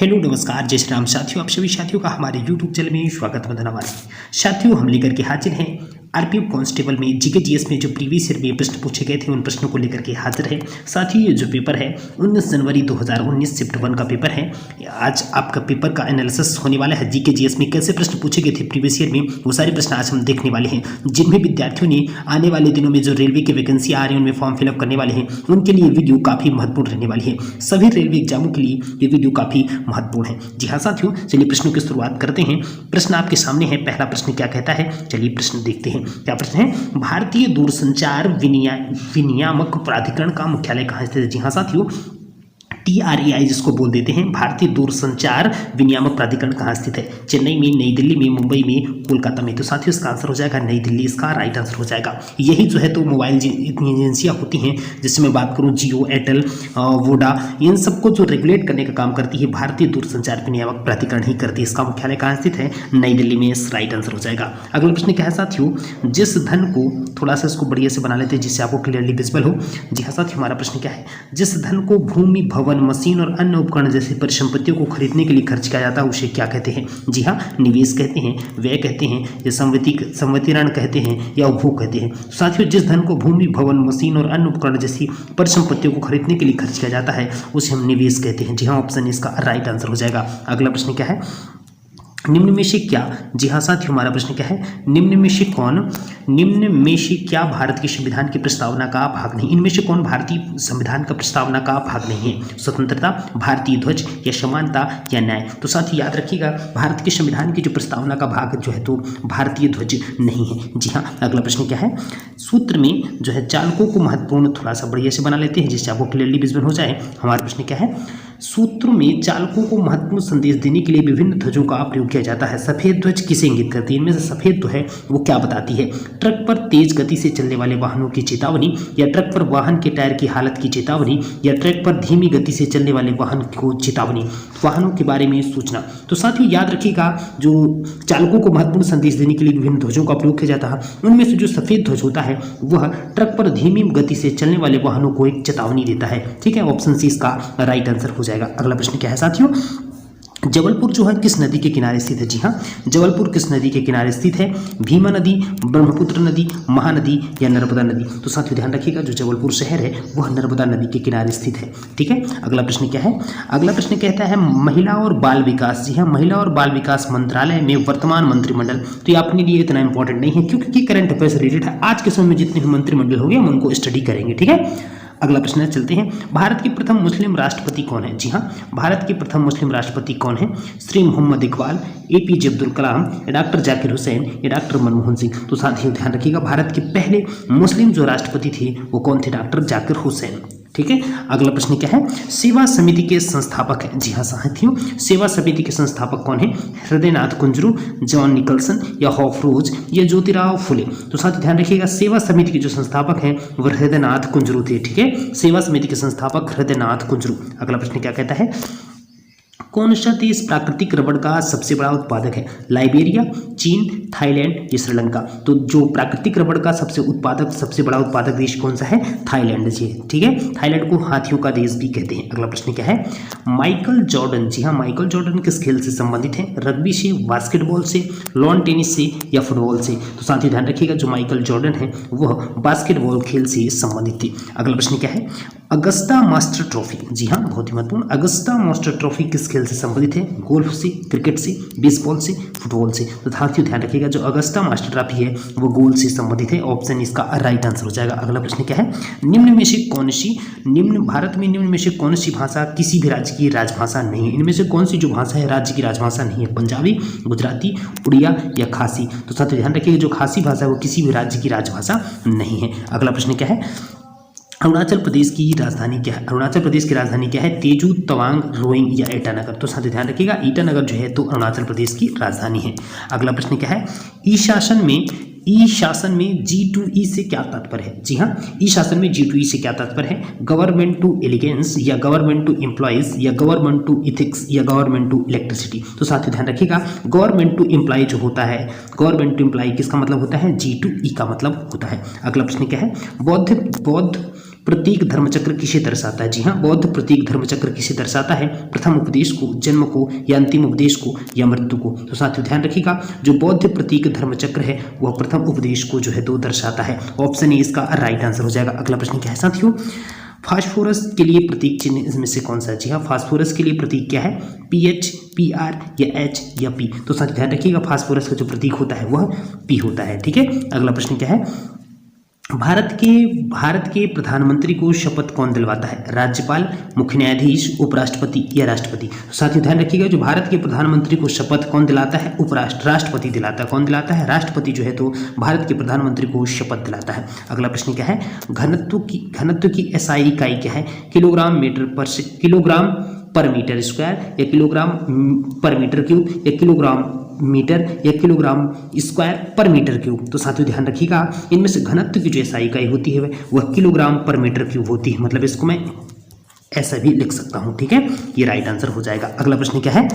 Hello नमस्कार जय श्री राम साथियों, आप सभी साथियों का हमारे YouTube चैनल में स्वागत है। धन्यवाद साथियों, हम लेकर के हाजिर हैं आरपीएफ कांस्टेबल में जीके जीएस में जो प्रीवियस ईयर में प्रश्न पूछे गए थे उन प्रश्नों को लेकर के हाजिर है। साथ ही ये जो पेपर है 19 जनवरी 2019 शिफ्ट 1 का पेपर है। आज आपका पेपर का एनालिसिस होने वाला है। जीके जीएस में कैसे प्रश्न पूछे गए थे प्रीवियस ईयर में, वो सारे प्रश्न आज हम देखने वाले हैं। जिनमें विद्यार्थियों ने आने वाले दिनों में जो रेलवे की वैकेंसी आ रही है उनमें फॉर्म फिलअप करने वाले हैं, उनके लिए वीडियो काफ़ी महत्वपूर्ण रहने वाली है। सभी रेलवे एग्जामों के लिए ये वीडियो काफ़ी महत्वपूर्ण है। जी हाँ साथियों, चलिए प्रश्नों की शुरुआत करते हैं। प्रश्न आपके सामने है। पहला प्रश्न क्या कहता है, चलिए प्रश्न देखते हैं। क्या प्रश्न है, भारतीय दूरसंचार विनियामक प्राधिकरण का मुख्यालय कहाँ स्थित है। जी हाँ साथियों, TRAI जिसको बोल देते हैं, भारतीय दूरसंचार विनियामक प्राधिकरण कहाँ स्थित है। चेन्नई में, नई दिल्ली में, मुंबई में, कोलकाता में। तो साथियों इसका आंसर हो जाएगा नई दिल्ली, इसका राइट आंसर हो जाएगा। यही जो है तो मोबाइल इतनी एजेंसियाँ होती हैं, जिससे मैं बात करूँ जियो, एयरटेल, वोडा, इन सबको जो रेगुलेट करने का काम करती है भारतीय दूरसंचार विनियामक प्राधिकरण ही करती है। इसका मुख्यालय कहाँ स्थित है, नई दिल्ली में। इस राइट आंसर हो जाएगा। अगला प्रश्न क्या है साथियों, जिस धन को, थोड़ा सा इसको बढ़िया से बना लेते हैं जिससे आपको क्लियरली विजिबल हो। जी हाँ साथियों, हमारा प्रश्न क्या है, जिस धन को भूमि, भवन, मशीन और अन्य उपकरण जैसी परिसंपत्तियों को खरीदने के लिए खर्च किया जाता है उसे क्या कहते हैं। जी हाँ, निवेश कहते हैं, व्यय कहते हैं, या संवितरण कहते हैं, या उपभोग कहते हैं। साथियों जिस धन को भूमि, भवन, मशीन और अन्य उपकरण जैसी परिसंपत्तियों को खरीदने के लिए खर्च किया जाता है उसे हम निवेश कहते हैं। जी हाँ, ऑप्शन इसका राइट आंसर हो जाएगा। अगला प्रश्न क्या है, निम्न में से क्या, जी हाँ साथियों हमारा प्रश्न क्या है, निम्न में से क्या भारत के संविधान की प्रस्तावना का भाग नहीं। इनमें से कौन भारतीय संविधान का प्रस्तावना का भाग नहीं है। स्वतंत्रता, भारतीय ध्वज, या समानता, या न्याय। तो साथियों याद रखिएगा, भारत के संविधान की जो प्रस्तावना का भाग जो है तो भारतीय ध्वज नहीं है। जी हाँ, अगला प्रश्न क्या है, सूत्र में जो है चालकों को महत्वपूर्ण, थोड़ा सा बढ़िया से बना लेते हैं जिससे आपको क्लियरली विजिबल हो जाए। हमारा प्रश्न क्या है, सूत्र में चालकों को महत्वपूर्ण संदेश देने के लिए विभिन्न ध्वजों का प्रयोग किया जाता है। सफेद ध्वज किसे इंगित करती है, इनमें से सफेद जो है वो क्या बताती है। ट्रक पर तेज गति से चलने वाले वाहनों की चेतावनी, या ट्रक पर वाहन के टायर की हालत की चेतावनी, या ट्रक पर धीमी गति से चलने वाले वाहन को चेतावनी, वाहनों के बारे में सूचना। तो साथियों याद रखिएगा, जो चालकों को महत्वपूर्ण संदेश देने के लिए विभिन्न ध्वजों का प्रयोग किया जाता है उनमें से जो सफेद ध्वज होता है वह ट्रक पर धीमी गति से चलने वाले वाहनों को एक चेतावनी देता है। ठीक है, ऑप्शन सी इसका राइट आंसर हो जाएगा। अगला प्रश्न क्या है साथियों, जबलपुर जो है किस नदी के किनारे स्थित है। जी हाँ, जबलपुर किस नदी के किनारे स्थित है, भीमा नदी, ब्रह्मपुत्र नदी, महानदी, या नर्मदा नदी। तो साथियों ध्यान रखिएगा, जो जबलपुर शहर है वह नर्मदा नदी के किनारे स्थित है। ठीक है, अगला प्रश्न क्या है, अगला प्रश्न कहता है महिला और बाल विकास। जी हाँ, महिला और बाल विकास मंत्रालय में वर्तमान मंत्रिमंडल। तो ये अपने लिए इतना इंपॉर्टेंट नहीं है क्योंकि करंट अफेयर्स रिलेटेड है। आज के समय में जितने भी मंत्रिमंडल हो गए हम उनको स्टडी करेंगे। ठीक है, अगला प्रश्न चलते हैं, भारत के प्रथम मुस्लिम राष्ट्रपति कौन है। जी हाँ, भारत के प्रथम मुस्लिम राष्ट्रपति कौन है, श्री मोहम्मद इकबाल, APJ अब्दुल कलाम, या डॉक्टर जाकिर हुसैन, या डॉक्टर मनमोहन सिंह। तो साथियों ध्यान रखिएगा, भारत के पहले मुस्लिम जो राष्ट्रपति थे वो कौन थे, डॉक्टर जाकिर हुसैन। ठीक है, अगला प्रश्न क्या है, सेवा समिति के संस्थापक हैं। जी हाँ साथियों, सेवा समिति के संस्थापक कौन है, हृदयनाथ कुंजरू, जॉन निकलसन, या हॉफरोज, या ज्योतिराव फुले। तो साथियों ध्यान रखिएगा, सेवा समिति के जो संस्थापक हैं वो हृदयनाथ कुंजरू थे। ठीक है, सेवा समिति के संस्थापक हृदयनाथ कुंजरू। अगला प्रश्न क्या कहता है, कौन सा देश प्राकृतिक रबड़ का सबसे बड़ा उत्पादक है, लाइबेरिया, चीन, थाईलैंड, या श्रीलंका। तो जो प्राकृतिक रबड़ का सबसे बड़ा उत्पादक देश कौन सा है, थाईलैंड जी। ठीक है, थाईलैंड को हाथियों का देश भी कहते हैं। अगला प्रश्न क्या है, माइकल जॉर्डन। जी हाँ, माइकल जॉर्डन किस खेल से संबंधित है, रग्बी से, बास्केटबॉल से, लॉन टेनिस से, या फुटबॉल से। तो साथियों ध्यान रखिएगा, जो माइकल जॉर्डन है वह बास्केटबॉल खेल से संबंधित थे। अगला प्रश्न क्या है, अगस्ता मास्टर ट्रॉफी। जी हाँ, बहुत ही महत्वपूर्ण, अगस्ता मास्टर ट्रॉफी किस खेल से संबंधित है, गोल्फ से, क्रिकेट से, बेसबॉल से, फुटबॉल से। तो साथियों ध्यान रखिएगा, जो अगस्ता मास्टर ट्रॉफी है वो गोल्फ से संबंधित है। ऑप्शन इसका राइट आंसर हो जाएगा। अगला प्रश्न क्या है, भारत में निम्न में से कौन सी भाषा किसी भी राज्य की राजभाषा नहीं है। इनमें से कौन सी जो भाषा है राज्य की राजभाषा नहीं है, पंजाबी, गुजराती, उड़िया, या खासी। तो साथियों ध्यान रखिएगा, जो खासी भाषा है वो किसी भी राज्य की राजभाषा नहीं है। अगला प्रश्न क्या है, अरुणाचल प्रदेश की राजधानी क्या है। अरुणाचल प्रदेश की राजधानी क्या है, तेजू, तवांग, रोइंग, या ईटानगर। तो साथियों ध्यान रखिएगा, ईटानगर जो है तो अरुणाचल प्रदेश की राजधानी है। अगला प्रश्न क्या है, ई शासन में G2E से क्या तात्पर्य है। जी हाँ, ई शासन में G2E से क्या तात्पर्य है, गवर्नमेंट टू एलिगेंस, या गवर्नमेंट टू एम्प्लॉयज, या गवर्नमेंट टू इथिक्स, या गवर्नमेंट टू इलेक्ट्रिसिटी। तो साथियों ध्यान रखिएगा, गवर्नमेंट टू एम्प्लॉय जो होता है, गवर्नमेंट टू एम्प्लॉय किसका मतलब होता है, G2E का मतलब होता है। अगला प्रश्न क्या है, बौद्ध प्रतीक धर्मचक्र किसे दर्शाता है? जी हाँ, बौद्ध प्रतीक धर्मचक्र किसे दर्शाता है? प्रथम उपदेश को, जन्म को, या अंतिम उपदेश को, या मृत्यु को। तो साथियों ध्यान रखिएगा, जो बौद्ध प्रतीक धर्मचक्र है वह प्रथम उपदेश को जो है तो दर्शाता है। ऑप्शन ए इसका राइट आंसर हो जाएगा। अगला प्रश्न क्या है साथियों? फास्फोरस के लिए प्रतीक चिन्ह इसमें से कौन सा है? जी हाँ, फास्फोरस के लिए प्रतीक क्या है? PH, PR या H या P। तो साथियों ध्यान रखिएगा, फास्फोरस का जो प्रतीक होता है वह P होता है। ठीक है, अगला प्रश्न क्या है? भारत के प्रधानमंत्री को शपथ कौन दिलवाता है? राज्यपाल, मुख्य न्यायाधीश, उपराष्ट्रपति या राष्ट्रपति। तो साथियों ध्यान रखिएगा, जो भारत के प्रधानमंत्री को शपथ कौन दिलाता है? राष्ट्रपति दिलाता है। कौन दिलाता है? राष्ट्रपति जो है तो भारत के प्रधानमंत्री को शपथ दिलाता है। अगला प्रश्न क्या है? घनत्व की SI इकाई क्या है? किलोग्राम पर मीटर स्क्वायर, या किलोग्राम पर मीटर क्यूब, या किलोग्राम मीटर, या किलोग्राम स्क्वायर पर मीटर क्यूब। तो साथियों ध्यान रखिएगा, इनमें से घनत्व की जो SI इकाई होती है वह किलोग्राम पर मीटर क्यूब होती है। मतलब इसको मैं ऐसा भी लिख सकता हूं। ठीक है, ये राइट आंसर हो जाएगा। अगला प्रश्न क्या है?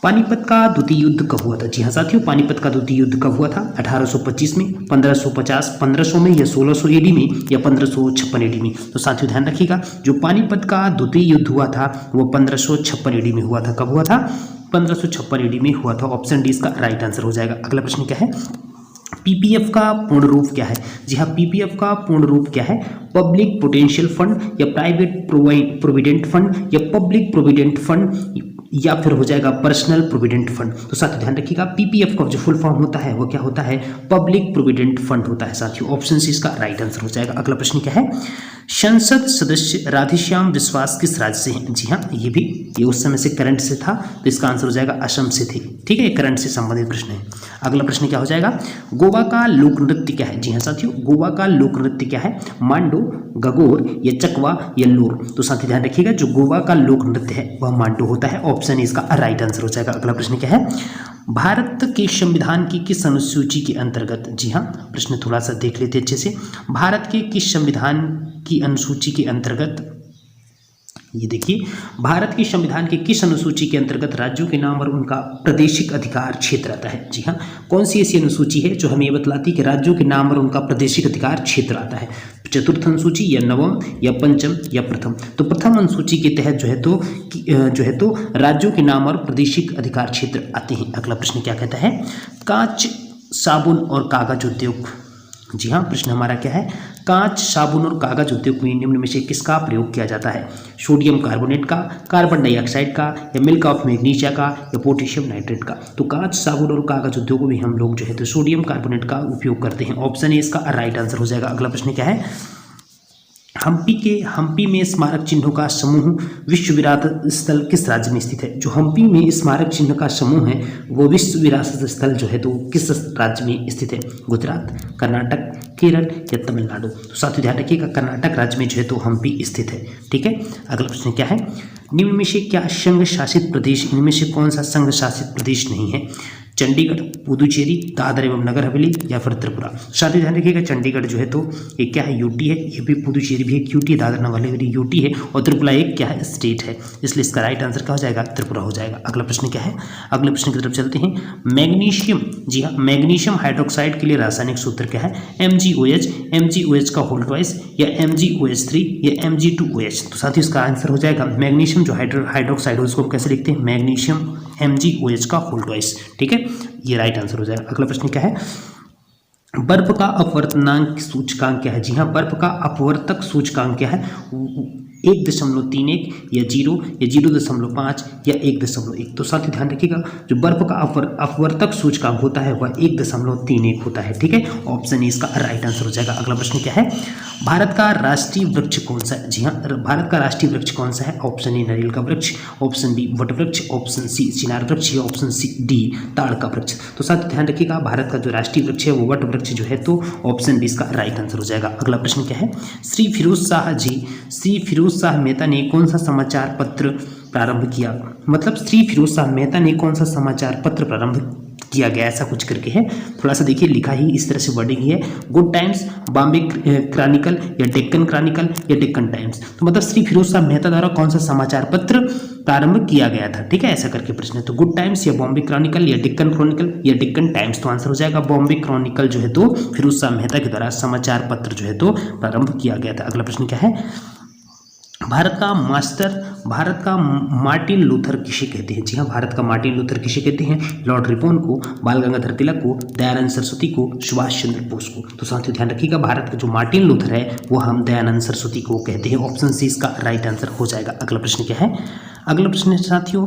पानीपत का द्वितीय युद्ध कब हुआ था? जी हाँ साथियों, पानीपत का द्वितीय युद्ध कब हुआ था? 1825 में, 1550, 1500 में, या 1600 AD में, या 1556 AD में। तो साथियों ध्यान रखिएगा, जो पानीपत का द्वितीय युद्ध हुआ था वो 1556 AD में हुआ था। कब हुआ था? 1556 AD में हुआ था। ऑप्शन डी इसका राइट आंसर हो जाएगा। अगला प्रश्न क्या है? PPF का पूर्ण रूप क्या है? जी हाँ, PPF का पूर्ण रूप क्या है? पब्लिक पोटेंशियल फंड, या प्राइवेट प्रोविडेंट फंड, या पब्लिक प्रोविडेंट फंड, या फिर हो जाएगा पर्सनल प्रोविडेंट फंड। तो साथियों ध्यान रखिएगा, PPF का जो फुल फॉर्म होता है वो क्या होता है? पब्लिक प्रोविडेंट फंड होता है साथियों। ऑप्शन सी इसका राइट आंसर हो जाएगा। अगला प्रश्न क्या है? संसद सदस्य राधेश्याम विश्वास किस राज्य से हैं? जी हाँ, ये उस समय से करंट से था, तो इसका आंसर हो जाएगा असम से थे। ठीक है, करंट से संबंधित प्रश्न है। अगला प्रश्न क्या हो जाएगा? गोवा का लोक नृत्य क्या है? जी हाँ साथियों, गोवा का लोक नृत्य क्या है? मांडो, गगोर, या चकवा, या लोर। तो साथियों ध्यान रखिएगा, जो गोवा का लोक नृत्य है वह मांडो होता है। ऑप्शन इसका राइट आंसर हो जाएगा। अगला प्रश्न क्या है? भारत के संविधान की किस अनुसूची के अंतर्गत? जी हाँ, प्रश्न थोड़ा सा देख लेते अच्छे से। भारत के किस संविधान की अनुसूची के अंतर्गत? ये देखिए, भारत के संविधान के किस अनुसूची के अंतर्गत राज्यों के नाम और उनका प्रादेशिक अधिकार क्षेत्र आता है? जी हाँ, कौन सी ऐसी अनुसूची है जो हमें ये बतलाती है कि राज्यों के नाम और उनका प्रादेशिक अधिकार क्षेत्र आता है? चतुर्थ अनुसूची, या नवम, या पंचम, या प्रथम? तो प्रथम अनुसूची के तहत जो है तो राज्यों के नाम और प्रादेशिक अधिकार क्षेत्र आते हैं। अगला प्रश्न क्या कहता है? कांच, साबुन और कागज उद्योग। जी हाँ, प्रश्न हमारा क्या है? कांच, साबुन और कागज उद्योग में निम्न में से किसका प्रयोग किया जाता है? सोडियम कार्बोनेट का, कार्बन डाइऑक्साइड का, या मिल्क ऑफ मैग्नीशिया का, या पोटेशियम नाइट्रेट का? तो कांच, साबुन और कागज उद्योगों में हम लोग जो है तो सोडियम कार्बोनेट का उपयोग करते हैं। ऑप्शन ए इसका राइट आंसर हो जाएगा। अगला प्रश्न क्या है? हम्पी में स्मारक चिन्हों का समूह विश्व विरासत स्थल किस राज्य में स्थित है? जो हम्पी में स्मारक चिन्ह का समूह है वो विश्व विरासत स्थल जो है तो किस राज्य में स्थित है? गुजरात, कर्नाटक, केरल, या तमिलनाडु? तो साथियों ध्यान रखिएगा, कर्नाटक राज्य में जो है तो हम्पी स्थित है। ठीक है, अगला प्रश्न क्या है? निम्न में से क्या संघ शासित प्रदेश, इनमें से कौन सा संघ शासित प्रदेश नहीं है? चंडीगढ़, पुदुचेरी, दादर एवं नगर हवेली, या फिर त्रिपुरा? साथियों ध्यान रखिएगा, चंडीगढ़ जो है तो एक क्या है? यूटी है। ये भी पुदुचेरी भी एक यूटी है, दादर नगर हवेली यूटी है, और त्रिपुरा एक क्या है? स्टेट है। इसलिए इसका राइट आंसर क्या हो जाएगा? त्रिपुरा हो जाएगा। अगला प्रश्न क्या है? अगले प्रश्न की तरफ चलते हैं। मैग्नीशियम, जी हाँ, मैग्नीशियम हाइड्रोक्साइड के लिए रासायनिक सूत्र क्या है? MgOH, MgOH का होल ट्वाइस, या MgOH3, या Mg2OH? तो साथियों इसका आंसर हो जाएगा मैग्नीशियम जो हाइड्रोक्साइड है उसको हम कैसे लिखते हैं? मैग्नीशियम MgOH का होल ट्वाइस। ठीक है, ये राइट आंसर हो जाएगा। अगला प्रश्न क्या है? बर्फ का अपवर्तनांक सूचकांक क्या है? जी हाँ, बर्फ का अपवर्तक सूचकांक क्या है? 1.31, या 0, या 0.5, या 1.1? तो साथ ही ध्यान रखिएगा, जो बर्फ का अपवर्तक सूचकांक होता है वह 1.31 होता है। ठीक है, ऑप्शन ए इसका राइट आंसर हो जाएगा। अगला प्रश्न क्या है? भारत का राष्ट्रीय वृक्ष कौन सा है? जी हाँ, भारत का राष्ट्रीय वृक्ष कौन सा है? ऑप्शन ए नारियल का वृक्ष, ऑप्शन बी वट वृक्ष, ऑप्शन सी चिनार वृक्ष, या ऑप्शन सी डी ताड़ का वृक्ष? तो साथ ध्यान रखिएगा, भारत का जो राष्ट्रीय वृक्ष है वो वट वृक्ष जो है, तो ऑप्शन बी इसका राइट आंसर हो जाएगा। अगला प्रश्न क्या है? श्री फिरोज शाह मेहता ने कौन सा समाचार पत्र प्रारंभ किया? मतलब श्री फिरोज शाह मेहता ने कौन सा समाचार पत्र प्रारंभ किया गया, ऐसा कुछ करके है। थोड़ा सा देखिए लिखा ही इस तरह से वर्डिंग ही है, गुड टाइम्स, बॉम्बे क्रॉनिकल या डेक्कन क्रॉनिकल या डेक्कन टाइम्स। तो मतलब श्री फिरोज शाह मेहता द्वारा कौन सा समाचार पत्र प्रारंभ किया गया था, ठीक है, ऐसा करके प्रश्न है। तो गुड टाइम्स या बॉम्बे क्रॉनिकल या डेक्कन क्रॉनिकल या डेक्कन टाइम्स, तो आंसर हो जाएगा बॉम्बे क्रॉनिकल जो है तो फिरोज शाह मेहता के द्वारा समाचार पत्र जो है तो प्रारंभ किया गया था। अगला प्रश्न क्या है, भारत का मार्टिन लूथर किसे कहते हैं? जी हाँ, भारत का मार्टिन लूथर किसे कहते हैं? लॉर्ड रिपन को, बाल गंगाधर तिलक को, दयानंद सरस्वती को, सुभाष चंद्र बोस को। तो साथियों ध्यान रखिएगा, भारत का जो मार्टिन लूथर है वो हम दयानंद सरस्वती को कहते हैं। ऑप्शन सी इसका राइट आंसर हो जाएगा। अगला प्रश्न क्या है, अगला प्रश्न है साथियों,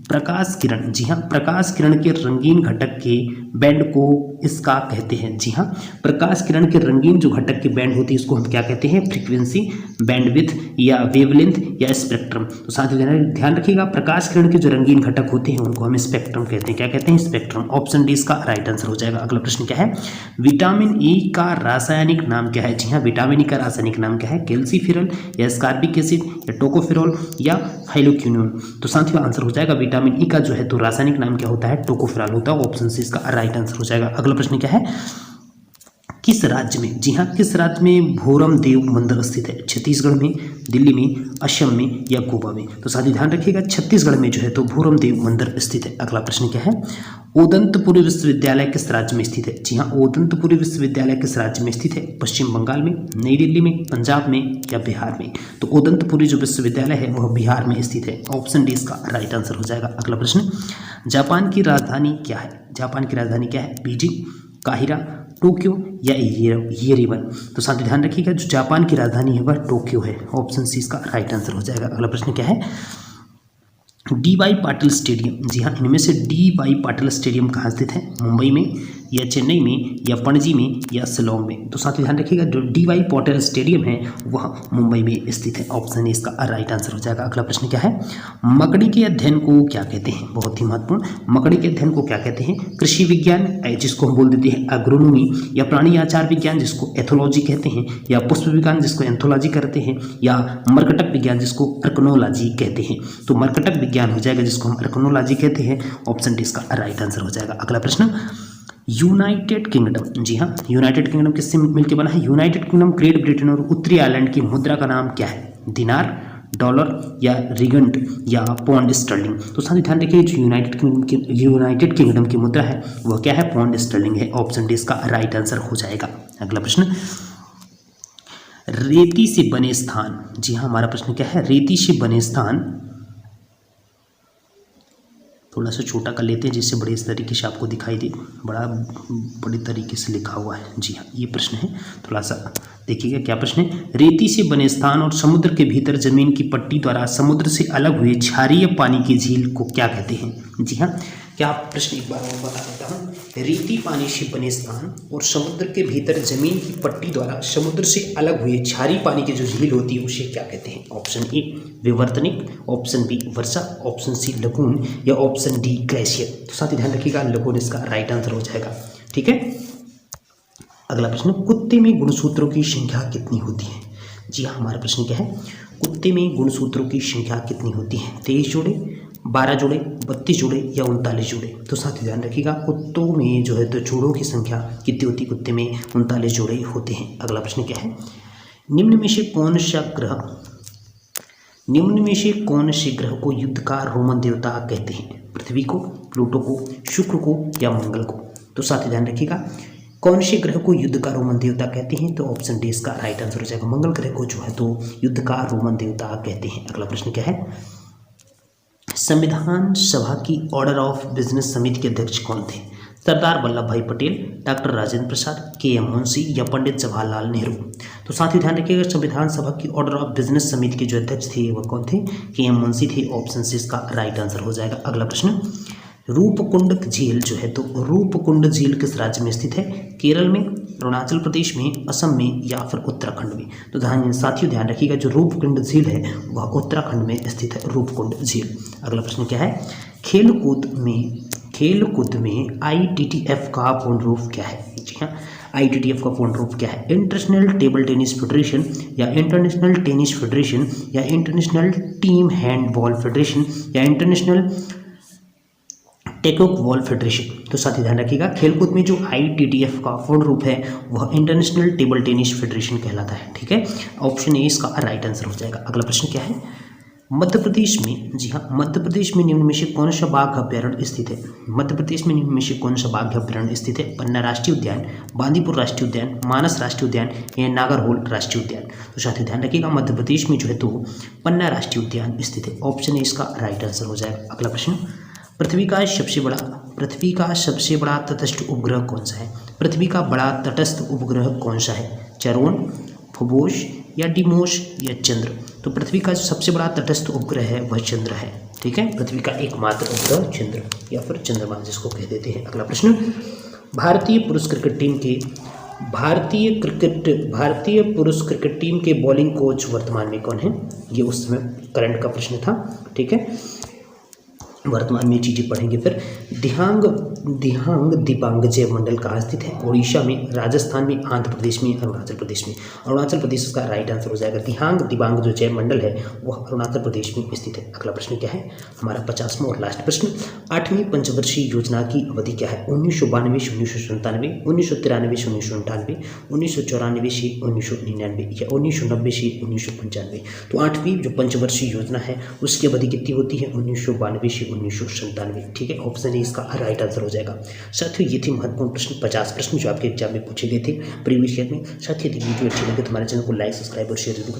प्रकाश किरण। जी हाँ, प्रकाश किरण के रंगीन घटक के बैंड को इसका कहते हैं। जी हाँ, प्रकाश किरण के रंगीन जो घटक की बैंड होती है इसको हम क्या कहते हैं? फ्रीक्वेंसी, बैंडविड्थ या वेवलेंथ या स्पेक्ट्रम। तो साथियों ध्यान रखिएगा, प्रकाश किरण के जो रंगीन घटक होते हैं उनको हम स्पेक्ट्रम कहते हैं। क्या कहते हैं? स्पेक्ट्रम। ऑप्शन डी इसका राइट आंसर हो जाएगा। अगला प्रश्न क्या है, विटामिन ई का रासायनिक नाम क्या है? जी हाँ, विटामिन ई का रासायनिक नाम क्या है? कैल्सीफेरॉल या स्कार्बिक एसिड या टोकोफेरॉल या फाइलोक्विनोन। तो साथियों आंसर हो जाएगा विटामिन ई का जो है तो रासायनिक नाम क्या होता है? टोकोफेरॉल होता है। ऑप्शन सी इसका राइट आंसर हो जाएगा। अगला प्रश्न क्या है, किस राज्य में, जी हाँ, किस राज्य में भोरम देव मंदिर स्थित है? छत्तीसगढ़ में, दिल्ली में, असम में या गोवा में? तो साथ ही ध्यान रखिएगा, छत्तीसगढ़ में जो है तो भोरम देव मंदिर स्थित है। अगला प्रश्न क्या है, ओदंतपुरी विश्वविद्यालय किस राज्य में स्थित है? जी हाँ, ओदंतपुरी विश्वविद्यालय किस राज्य में स्थित है? पश्चिम बंगाल में, नई दिल्ली में, पंजाब में या बिहार में? तो ओदंतपुरी जो विश्वविद्यालय है वह बिहार में स्थित है। ऑप्शन डी इसका राइट आंसर हो जाएगा। अगला प्रश्न, जापान की राजधानी क्या है? जापान की राजधानी क्या है? बीजिंग, काहिरा, टोक्यो या येरेवन? तो साथ ही ध्यान रखिएगा, जो जापान की राजधानी है वह टोक्यो है। ऑप्शन सी इसका राइट आंसर हो जाएगा। अगला प्रश्न क्या है, डी वाई पाटिल स्टेडियम। जी हाँ, इनमें से डी वाई पाटिल स्टेडियम कहाँ स्थित है? मुंबई में या चेन्नई में या पणजी में या शिलोंग में? तो साथ ही ध्यान रखिएगा, जो डी वाई पाटिल स्टेडियम है वह मुंबई में स्थित है। ऑप्शन ए इसका राइट आंसर हो जाएगा। अगला प्रश्न क्या है, मकड़ी के अध्ययन को क्या कहते हैं? बहुत ही महत्वपूर्ण, मकड़ी के अध्ययन को क्या कहते हैं? कृषि विज्ञान जिसको हम बोल देते हैं एग्रोनॉमी, या प्राणी आचार विज्ञान जिसको एथोलॉजी कहते हैं, या पुष्प विज्ञान जिसको एंथोलॉजी कहते हैं, या मरकटक विज्ञान जिसको अर्कनोलॉजी कहते हैं? तो मरकटक विज्ञान हो जाएगा जिसको हम अर्कनोलॉजी कहते हैं। ऑप्शन डी इसका राइट आंसर हो जाएगा। अगला प्रश्न, यूनाइटेड किंगडम। जी हाँ, यूनाइटेड किंगडम किससे मिलकर बना है? यूनाइटेड किंगडम ग्रेट ब्रिटेन और उत्तरी आयरलैंड की मुद्रा का नाम क्या है? दिनार, डॉलर या रिगंट या पौंड स्टर्लिंग? तो साथ ही ध्यान रखिए, जो यूनाइटेड किंगडम की मुद्रा है वह क्या है? पौंड स्टर्लिंग है। ऑप्शन डी इसका राइट आंसर हो जाएगा। अगला प्रश्न, रेती से बने स्थान। जी हाँ, हमारा प्रश्न क्या है, रेती से बने स्थान। थोड़ा सा छोटा कर लेते हैं जिससे बड़े इस तरीके से आपको दिखाई दे, बड़ी तरीके से लिखा हुआ है। जी हाँ, ये प्रश्न है, थोड़ा सा देखिएगा क्या प्रश्न है, रेती से बने स्थान और समुद्र के भीतर जमीन की पट्टी द्वारा समुद्र से अलग हुए क्षारीय पानी की झील को क्या कहते हैं? जी हाँ, क्या प्रश्न एक बार और बता देता हूँ, रेती पानी से बने स्थान और समुद्र के भीतर जमीन की पट्टी द्वारा समुद्र से अलग हुए क्षारीय पानी की जो झील होती है उसे क्या कहते हैं? ऑप्शन ए विवर्तनिक, ऑप्शन बी वर्षा, ऑप्शन सी लगून या ऑप्शन डी ग्लेशियर? तो साथ ही ध्यान रखिएगा, लगून इसका राइट आंसर हो जाएगा। ठीक है, अगला प्रश्न, कुत्ते में गुणसूत्रों की संख्या कितनी होती है? जी हाँ, हमारा प्रश्न क्या है, कुत्ते में गुणसूत्रों की संख्या कितनी होती है? 23 जोड़े, 12 जोड़े, 32 जोड़े या 39 जोड़े? तो साथ ही ध्यान रखिएगा, कुत्तों में जो है तो जोड़ों की संख्या कितनी होती है? कुत्ते में 39 जोड़े होते हैं। अगला प्रश्न क्या है, निम्न में से कौन से ग्रह को युद्धकार रोमन देवता कहते हैं? पृथ्वी को, प्लूटो को, शुक्र को या मंगल को? तो साथ ही ध्यान रखिएगा, कौन से ग्रह को युद्धकार रोमन देवता कहते हैं? तो ऑप्शन डी इसका राइट आंसर हो जाएगा। मंगल ग्रह को जो है तो युद्धकार रोमन देवता कहते हैं। अगला प्रश्न क्या है, संविधान सभा की ऑर्डर ऑफ बिजनेस समिति के अध्यक्ष कौन थे? सरदार वल्लभ भाई पटेल, डॉक्टर राजेंद्र प्रसाद, के.एम. मुंशी या पंडित जवाहरलाल नेहरू? तो साथ ही ध्यान रखिएगा, संविधान सभा की ऑर्डर ऑफ बिजनेस समिति के जो अध्यक्ष थे वह कौन थे? के.एम. मुंशी थे। ऑप्शन सी इसका राइट आंसर हो जाएगा। अगला प्रश्न, रूपकुंड झील जो है तो रूपकुंड झील किस राज्य में स्थित है? केरल में, अरुणाचल प्रदेश में, असम में या फिर उत्तराखंड में? तो साथियों ध्यान रखिएगा, जो रूपकुंड झील है वह उत्तराखंड में स्थित है, रूपकुंड झील। अगला प्रश्न क्या है, खेलकूद में ITTF का पूर्ण रूप क्या है? जी हाँ, ITTF का पूर्ण रूप क्या है? इंटरनेशनल टेबल टेनिस फेडरेशन या इंटरनेशनल टेनिस फेडरेशन या इंटरनेशनल टीम हैंडबॉल फेडरेशन या इंटरनेशनल टेकोक बॉल फेडरेशन। तो साथ ही ध्यान रखिएगा खेलकूद में जो ITTF का पूर्ण रूप है वह इंटरनेशनल टेबल टेनिस फेडरेशन कहलाता है। ठीक है, ऑप्शन ए इसका राइट आंसर हो जाएगा। अगला प्रश्न क्या है, मध्य प्रदेश में, जी हाँ, मध्य प्रदेश में निम्न में से कौन सा बाघ अभ्यारण्य स्थित है? मध्य प्रदेश में निम्न में से कौन सा बाघ अभ्यारण्य स्थित है? पन्ना राष्ट्रीय उद्यान, बांदीपुर राष्ट्रीय उद्यान, मानस राष्ट्रीय उद्यान या नागरहोल राष्ट्रीय उद्यान। तो साथ ही ध्यान रखिएगा मध्य प्रदेश में जो है तो पन्ना राष्ट्रीय उद्यान स्थित है। ऑप्शन ए इसका राइट आंसर हो जाएगा। अगला प्रश्न, पृथ्वी का सबसे बड़ा तटस्थ उपग्रह कौन सा है? पृथ्वी का बड़ा तटस्थ उपग्रह कौन सा है? चरोन, फुबोस या डिमोस या चंद्र? तो पृथ्वी का जो सबसे बड़ा तटस्थ उपग्रह है वह चंद्र है। ठीक है, पृथ्वी का एकमात्र उपग्रह चंद्र या फिर चंद्रमा जिसको कह देते हैं। अगला प्रश्न, भारतीय पुरुष क्रिकेट टीम के बॉलिंग कोच वर्तमान में कौन है? ये उस समय करंट का प्रश्न था। ठीक है, वर्तमान में चीज़ें पढ़ेंगे। फिर दिहांग दिबांगजय मंडल कहाँ स्थित है? उड़ीसा में, राजस्थान में, आंध्र प्रदेश में, अरुणाचल प्रदेश में। अरुणाचल प्रदेश का राइट आंसर हो जाएगा। दिहांग दिबांग जो जय मंडल है वह अरुणाचल प्रदेश में स्थित है। अगला प्रश्न क्या है, हमारा 50वां और लास्ट प्रश्न, 8वीं पंचवर्षीय योजना की अवधि क्या है? 1992 से 1997, 1993 से 1998, 1994 से 1999 या 1990 से 1995। तो 8वीं जो पंचवर्षीय योजना है उसकी अवधि कितनी होती है? 1992 से 1997। ठीक है, ऑप्शन ए इसका राइट आंसर हो जाएगा। साथियों ये थे महत्वपूर्ण प्रश्न, 50 प्रश्न जो आपके एग्जाम में पूछे गए थे प्रीवियस ईयर में। साथियों यदि वीडियो अच्छी लगे तो हमारे चैनल को लाइक, सब्सक्राइब और शेयर जरूर